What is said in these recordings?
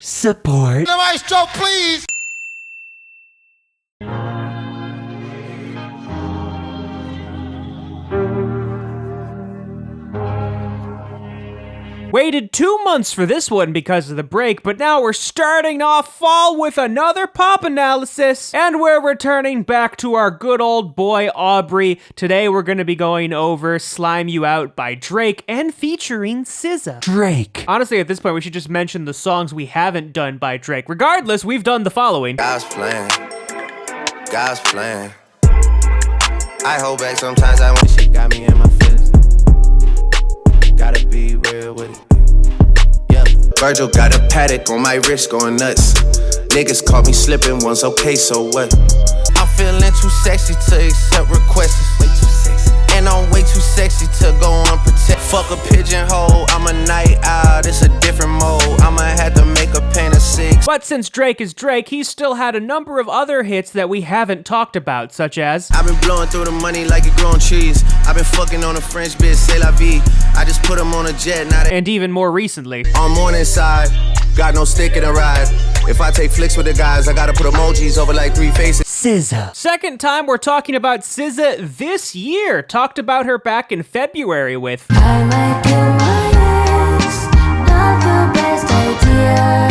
Support. The maestro, please. Waited 2 months for this one because of the break, but now we're starting off fall with another pop analysis, and we're returning back to our good old boy Aubrey. Today we're gonna be going over Slime You Out by Drake and featuring SZA. Drake. Honestly, at this point, we should just mention the songs we haven't done by Drake. Regardless, we've done the following. God's plan. God's plan. I hold back sometimes. I want shit got me in my feelings. Gotta be real with it. Yeah. Virgil got a paddock on my wrist going nuts. Niggas caught me slipping once, okay, so what? I'm feeling too sexy to accept requests. Way too sexy. And I'm way too sexy to go unprotected. Fuck a pigeonhole, I'm a night owl, it's a different mode. I'ma have to make a pain of 6. But since Drake is Drake, he's still had a number of other hits that we haven't talked about, such as I've been blowing through the money like it growing trees. I've been fucking on a French bitch, c'est la vie. I just put him on a jet, now they and even more recently. on Morningside, got no stick in a ride. If I take flicks with the guys, I gotta put emojis over like 3 faces. SZA. Second time we're talking about SZA this year. Talked about her back in February with I might kill my ex, not the best idea.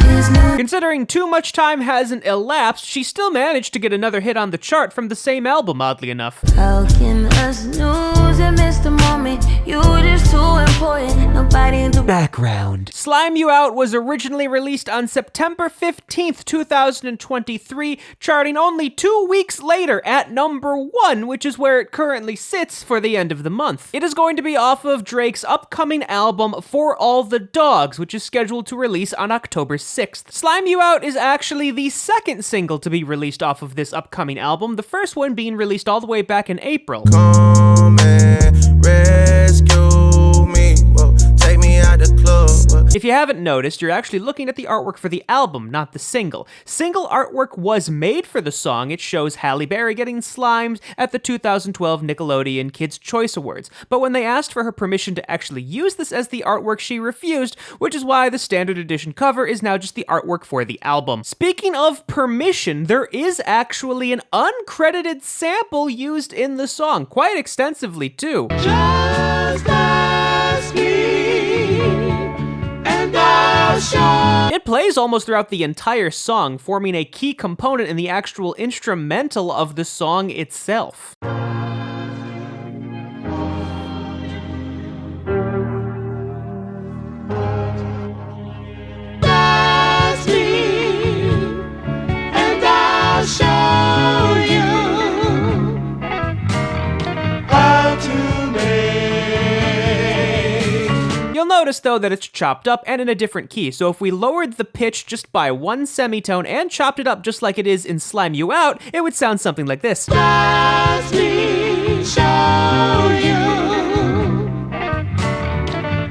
His new Considering too much time hasn't elapsed, she still managed to get another hit on the chart from the same album, oddly enough. How can us lose and miss the moment? You were just too important. Nobody in the Background. Slime You Out was originally released on September 15th, 2023, charting only 2 weeks later at number 1, which is where it currently sits for the end of the month. It is going to be off of Drake's upcoming album For All the Dogs, which is scheduled to release on October 6th. Slime You Out is actually the second single to be released off of this upcoming album, the first one being released all the way back in April. Come and rescue me. Whoa, take me out the club. Whoa. If you haven't noticed, you're actually looking at the artwork for the album, not the single. Single artwork was made for the song. It shows Halle Berry getting slimed at the 2012 Nickelodeon Kids' Choice Awards. But when they asked for her permission to actually use this as the artwork, she refused, which is why the standard edition cover is now just the artwork for the album. Speaking of permission, there is actually an uncredited sample used in the song, quite extensively too. Just ask me, and I'll show. It plays almost throughout the entire song, forming a key component in the actual instrumental of the song itself. Ask me, and I'll show you how to make. You'll notice though that it's chopped up and in a different key, so if we lowered the pitch just by 1 semitone and chopped it up just like it is in Slime You Out, it would sound something like this. Ask me, show you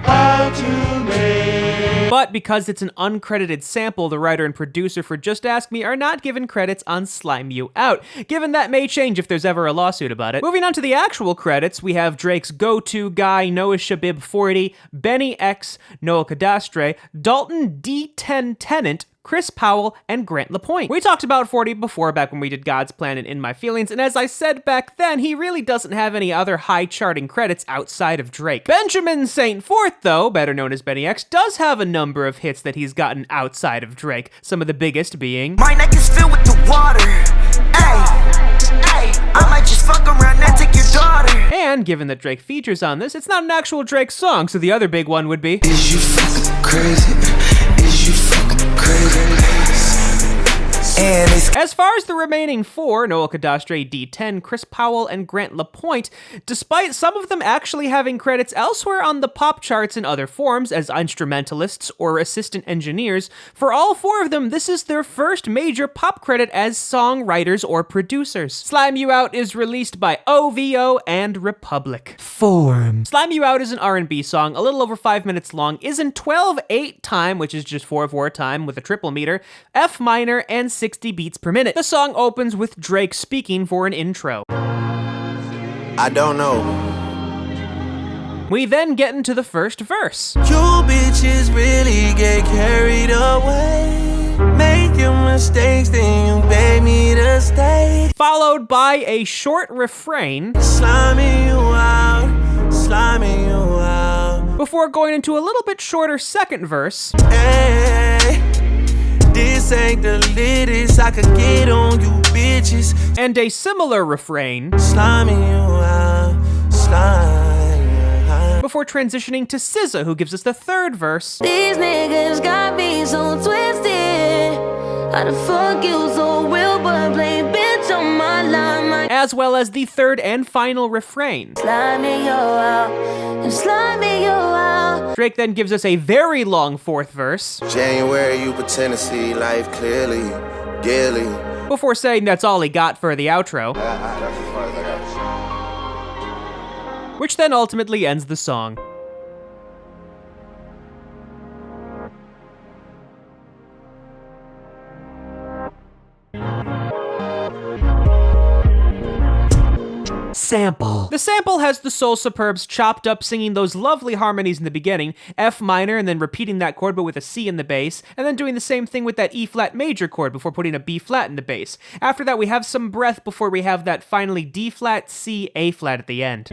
how to make. But because it's an uncredited sample, the writer and producer for Just Ask Me are not given credits on Slime You Out. Given that may change if there's ever a lawsuit about it. Moving on to the actual credits, we have Drake's go-to guy, Noah Shabib 40, Benny X, Noah Cadastre, Dalton D10 Tennant, Chris Powell, and Grant LaPointe. We talked about 40 before, back when we did God's Plan and In My Feelings, and as I said back then, he really doesn't have any other high charting credits outside of Drake. Benjamin St. Forth, though, better known as Benny X, does have a number of hits that he's gotten outside of Drake, some of the biggest being My neck is filled with the water. Ay, I might just fuck around and take your daughter. and given that Drake features on this, it's not an actual Drake song, so the other big one would be Is you fucking crazy? Is you fucking crazy? And it's As far as the remaining 4, Noah Cadastre, D10, Chris Powell, and Grant LaPointe, despite some of them actually having credits elsewhere on the pop charts in other forms as instrumentalists or assistant engineers, for all 4 of them, this is their first major pop credit as songwriters or producers. Slime You Out is released by OVO and Republic. Form. Slime You Out is an R&B song, a little over 5 minutes long, is in 12/8 time, which is just 4/4 time with a triple meter, F minor, and 60 beats per minute. The song opens with Drake speaking for an intro. I don't know We then get into the first verse. You bitches really get carried away, making mistakes, then you beg me to stay. Followed by a short refrain, Sliming you out, sliming you out. before going into a little bit shorter second verse. Hey, this ain't the latest I could get on you bitches. And a similar refrain, Sliming you out, sliming you out. before transitioning to SZA, who gives us the third verse. These niggas got me so twisted. How the fuck you so real but play bitch on my line? My As well as the third and final refrain. slime you out, and slime you out. Drake then gives us a very long fourth verse, January, you pretend to see life clearly, daily. before saying that's all he got for the outro, That's as far as I got. which then ultimately ends the song. Sample. The sample has the Soul Superbs chopped up singing those lovely harmonies in the beginning, F minor and then repeating that chord but with a C in the bass, and then doing the same thing with that E flat major chord before putting a B flat in the bass. After that we have some breath before we have that finally D flat, C, A flat at the end.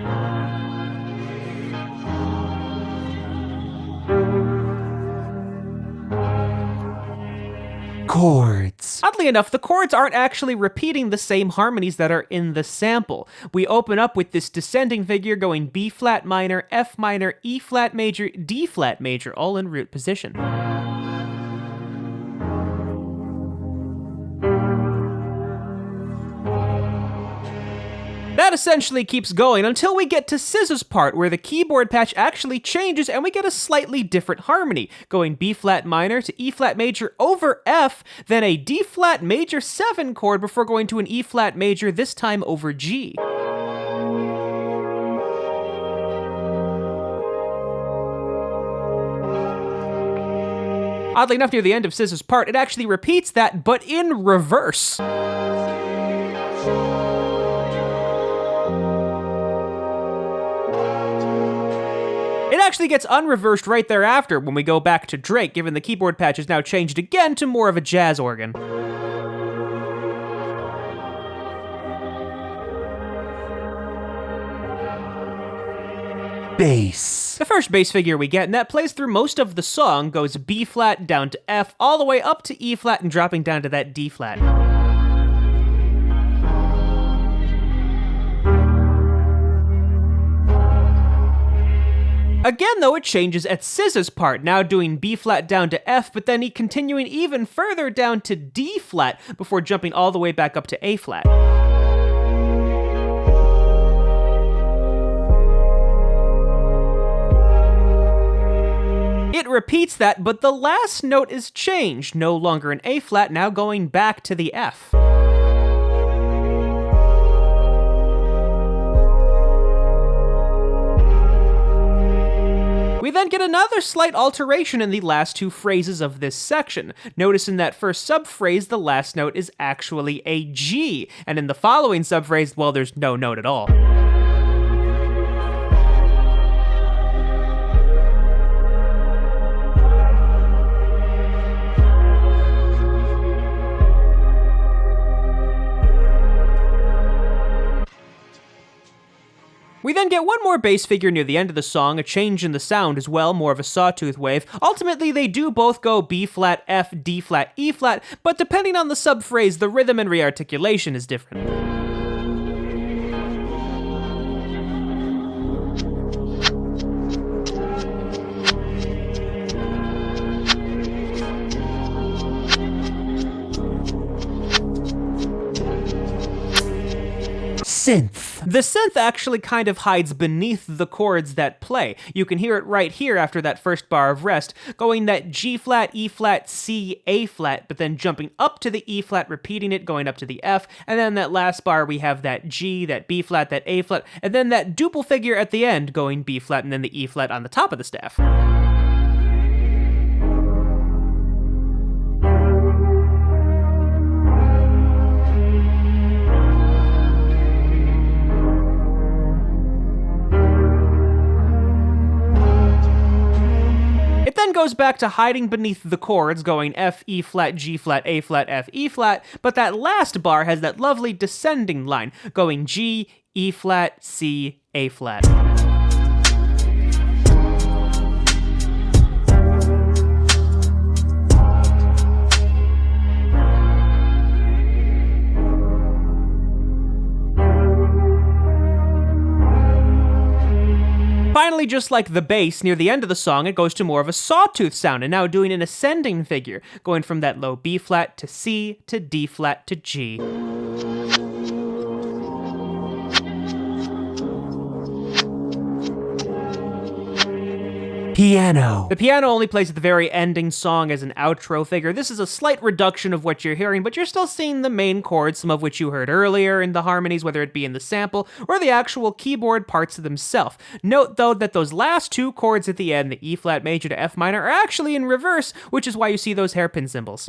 Chords. Oddly enough, the chords aren't actually repeating the same harmonies that are in the sample. We open up with this descending figure going B flat minor, F minor, E flat major, D flat major, all in root position. That essentially keeps going until we get to SZA's part, where the keyboard patch actually changes and we get a slightly different harmony, going B flat minor to E flat major over F, then a D flat major 7 chord before going to an E flat major, this time over G. Oddly enough, near the end of SZA's part, it actually repeats that, but in reverse. It actually gets unreversed right thereafter when we go back to Drake, given the keyboard patch is now changed again to more of a jazz organ. Bass. The first bass figure we get, and that plays through most of the song, goes B flat down to F, all the way up to E flat and dropping down to that D flat. Again, though, it changes at SZA's part, now doing B flat down to F, but then continuing even further down to D flat before jumping all the way back up to A flat. It repeats that, but the last note is changed, no longer an A flat, now going back to the F. We then get another slight alteration in the last two phrases of this section. Notice in that first subphrase, the last note is actually a G, and in the following subphrase, well, there's no note at all. We then get one more bass figure near the end of the song, a change in the sound as well, more of a sawtooth wave. Ultimately, they do both go B flat, F, D flat, E flat, but depending on the subphrase, the rhythm and rearticulation is different. Synth. The synth actually kind of hides beneath the chords that play. You can hear it right here after that first bar of rest, going that G flat, E flat, C, A flat, but then jumping up to the E flat, repeating it, going up to the F, and then that last bar we have that G, that B flat, that A flat, and then that duple figure at the end going B flat and then the E flat on the top of the staff. goes back to hiding beneath the chords, going F, E flat, G flat, A flat, F, E flat, but that last bar has that lovely descending line, going G, E flat, C, A flat. Finally, just like the bass, near the end of the song, it goes to more of a sawtooth sound, and now doing an ascending figure, going from that low B flat to C to D flat to G. Piano. The piano only plays at the very ending song as an outro figure. This is a slight reduction of what you're hearing, but you're still seeing the main chords, some of which you heard earlier in the harmonies, whether it be in the sample or the actual keyboard parts themselves. Note, though, that those last two chords at the end, the E flat major to F minor, are actually in reverse, which is why you see those hairpin symbols.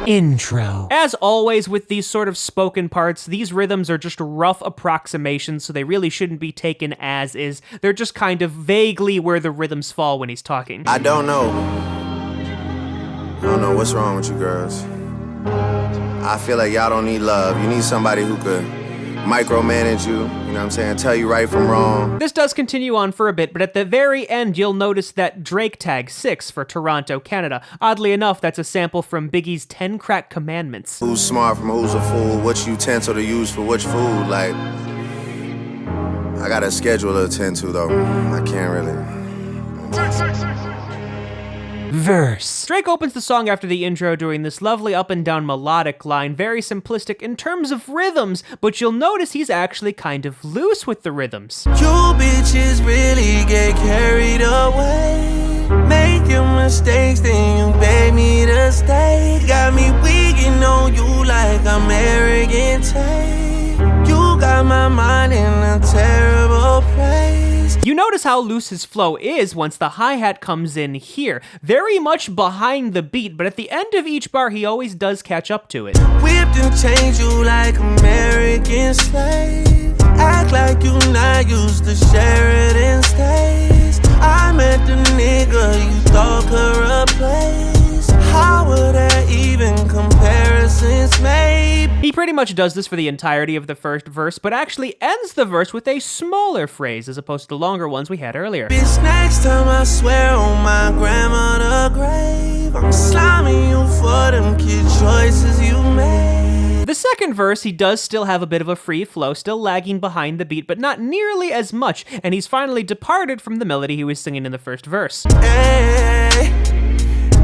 Intro. As always with these sort of spoken parts, these rhythms are just rough approximations, so they really shouldn't be taken as is. They're just kind of vaguely where the rhythms fall when he's talking. I don't know what's wrong with you girls. I feel like y'all don't need love. You need somebody who could micromanage you, you know what I'm saying, tell you right from wrong. This does continue on for a bit, but at the very end, you'll notice that Drake tag 6 for Toronto, Canada. Oddly enough, that's a sample from Biggie's 10 Crack Commandments. Who's smart from who's a fool, which utensil to use for which food, like, I got a schedule to attend to, though. I can't really. Verse. Drake opens the song after the intro doing this lovely up and down melodic line, very simplistic in terms of rhythms, but you'll notice he's actually kind of loose with the rhythms. You bitches really get carried away, making mistakes, then you beg me to stay. Got me weaking on you like I'm arrogant. You got my mind in a terrible place. You notice how loose his flow is once the hi-hat comes in here. Very much behind the beat, but at the end of each bar, he always does catch up to it. Whipped and changed you like American slave. Act like you not used to Sheridan stays. I met the nigga you thought could replace. How would there even comparisons made? He pretty much does this for the entirety of the first verse, but actually ends the verse with a smaller phrase as opposed to the longer ones we had earlier. Bitch, next time I swear on my grandmother's grave, I'm slamming you for them kid choices you made. The second verse, he does still have a bit of a free flow, still lagging behind the beat, but not nearly as much, and he's finally departed from the melody he was singing in the first verse. Hey,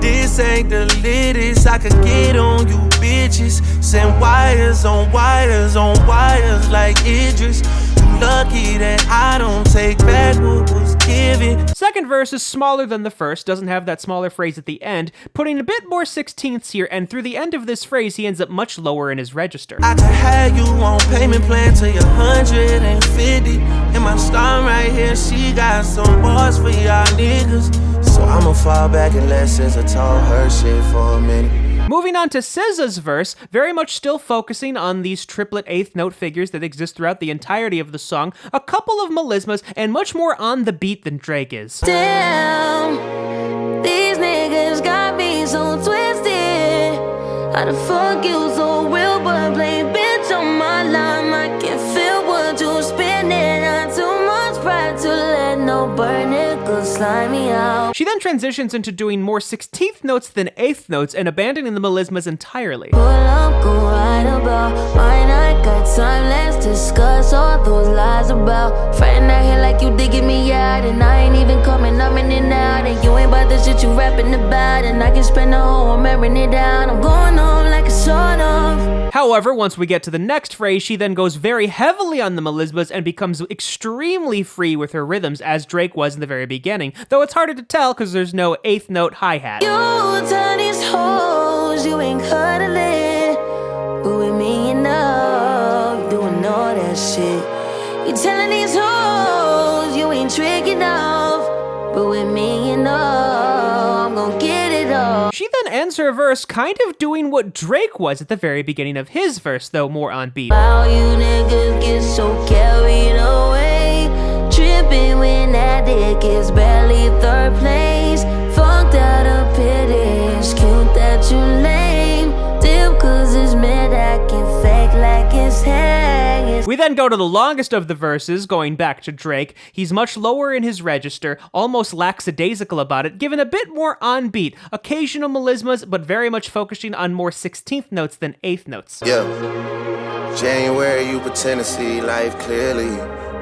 this ain't the latest I could get on you bitches. Send wires on wires on wires like Idris. You lucky that I don't take back what was given. Second verse is smaller than the first, doesn't have that smaller phrase at the end, putting a bit more 16ths here, and through the end of this phrase, he ends up much lower in his register. I could have you on payment plan till you're 150. And my star right here, she got some bars for y'all niggas. So I'ma fall back and let SZA talk her shit for a minute. Moving on to SZA's verse, very much still focusing on these triplet eighth note figures that exist throughout the entirety of the song, a couple of melismas, and much more on the beat than Drake is. Damn, these niggas got me so twisted. How the fuck you so real but play bitch on my line? I can feel what you spinning. Not too much pride to let no burn it go slide me out. She then transitions into doing more 16th notes than 8th notes and abandoning the melismas entirely. Pull up, go right about mine. I got time, let's discuss all those lies about friend out here like you digging me out, and I ain't even coming up in and out, and you ain't about the shit you rapping about, and I can spend the whole I'm airing it down. I'm going home like a sort of. However, once we get to the next phrase, she then goes very heavily on the melismas and becomes extremely free with her rhythms, as Drake was in the very beginning, though it's harder to tell because there's no 8th note hi-hat. You turn these hoes, you ain't cuddling, but with me enough, doing all that shit. You telling these hoes you ain't tricking off, but with me, you know, I'm gon' get it all. She then ends her verse kind of doing what Drake was at the very beginning of his verse, though more on beat. How you niggas get so carried away, tripping when that dick is barely third place. Fucked out of pity, it's cute that you lame. Dip cause it's mid, I can fake like it's hanging. We then go to the longest of the verses, going back to Drake. He's much lower in his register, almost lackadaisical about it, given a bit more on beat, occasional melismas, but very much focusing on more 16th notes than 8th notes. Yeah. January, you pretend to see life clearly,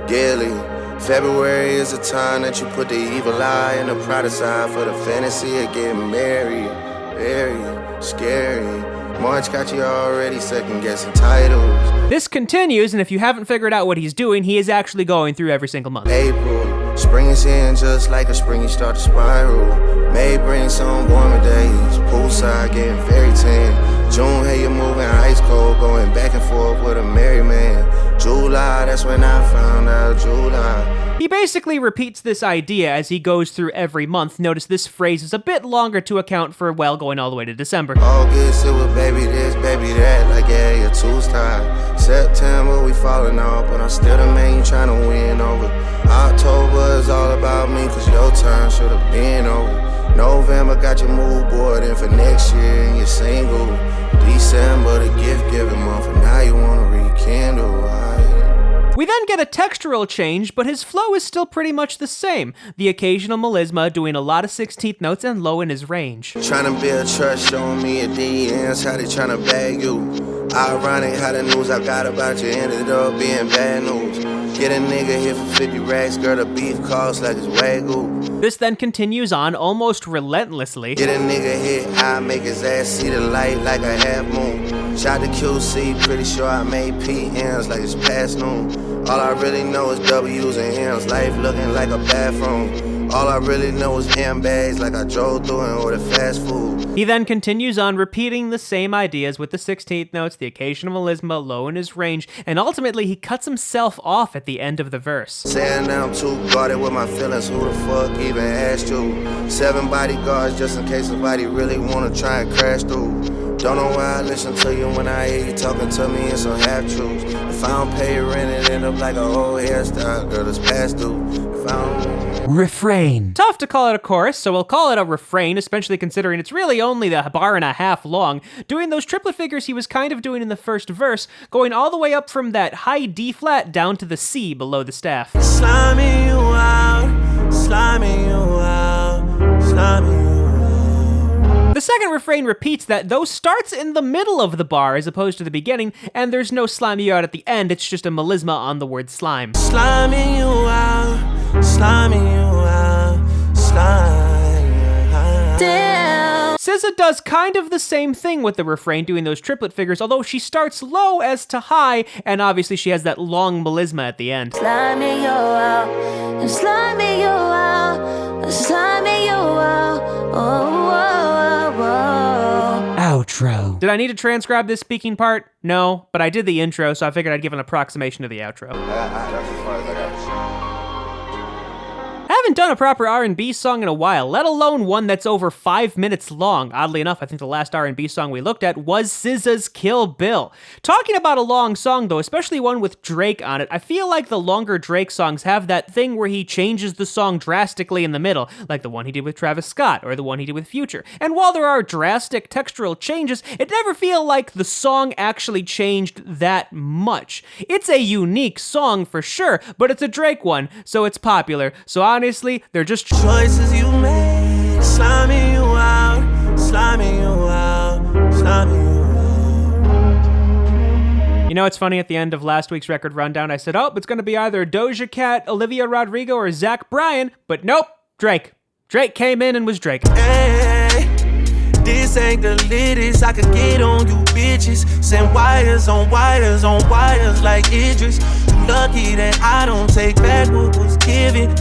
daily. February is a time that you put the evil eye and the pride aside for the fantasy of getting married. Very scary. March got you already second guessing titles. This continues, and if you haven't figured out what he's doing, he is actually going through every single month. April, spring is in just like a spring, you start to spiral. May bring some warmer days, poolside getting very tan. June, hey, you're moving ice cold, going back and forth with a merry man. July, that's when I found out July. He basically repeats this idea as he goes through every month. Notice this phrase is a bit longer to account for, well, going all the way to December. August, it was baby this, baby that, like yeah, your two's tied. September, we falling off, but I'm still the man you trying to win over. October is all about me, cause your turn should have been over. November got your mood board in for next year and you're single. December, the gift-giving month, and now you wanna rekindle. We then get a textural change, but his flow is still pretty much the same. The occasional melisma doing a lot of 16th notes and low in his range. Trying to build trust, showing me a DMs, how they trying to bag you. Ironic how the news I got about you ended up being bad news. Get a nigga here for 50 racks, girl, the beef costs like it's Wagyu. This then continues on almost relentlessly. Get a nigga hit, I make his ass see the light like a half moon. Shot to QC, pretty sure I made PMs like it's past noon. All I really know is W's and M's, life looking like a bathroom. All I really know is M bags like I drove through and ordered fast food. He then continues on repeating the same ideas with the 16th notes, the occasional melisma, low in his range, and ultimately he cuts himself off at the end of the verse. Saying now I'm too guarded with my feelings, who the fuck even asked you? 7 bodyguards just in case somebody really wanna try and crash through. Don't know why I listen to you when I hear you talking to me in some half-truths. If I don't pay your rent, it end up like a old hairstyle, girl, it's past due. If I don't... Refrain. Tough to call it a chorus, so we'll call it a refrain, especially considering it's really only the bar and a half long. Doing those triplet figures he was kind of doing in the first verse, going all the way up from that high D flat down to the C below the staff. Sliming you out, sliming you out, sliming you out. The second refrain repeats that, though starts in the middle of the bar as opposed to the beginning, and there's no slime you out at the end, it's just a melisma on the word slime. Sliming you out, sliming you out, slime you out. Damn. SZA does kind of the same thing with the refrain, doing those triplet figures, although she starts low as to high, and obviously she has that long melisma at the end. Sliming you out, and sliming you out, sliming you out, oh, oh, oh, oh. Outro. Did I need to transcribe this speaking part? No, but I did the intro, so I figured I'd give an approximation of the outro. That's as far as I got. Haven't done a proper R&B song in a while, let alone one that's over 5 minutes long. Oddly enough, I think the last R&B song we looked at was SZA's Kill Bill. Talking about a long song though, especially one with Drake on it, I feel like the longer Drake songs have that thing where he changes the song drastically in the middle, like the one he did with Travis Scott or the one he did with Future. And while there are drastic textural changes, it never feels like the song actually changed that much. It's a unique song for sure, but it's a Drake one, so it's popular. So honestly, they're just Choices you make, sliming you out, sliming you out, sliming you out. You know, it's funny, at the end of last week's record rundown, I said, oh, it's going to be either Doja Cat, Olivia Rodrigo, or Zach Bryan, but nope, Drake. Drake came in and was Drake. Hey, this ain't the latest I could get on you bitches. Send wires on wires on wires like Idris. Lucky that I don't take back what was given.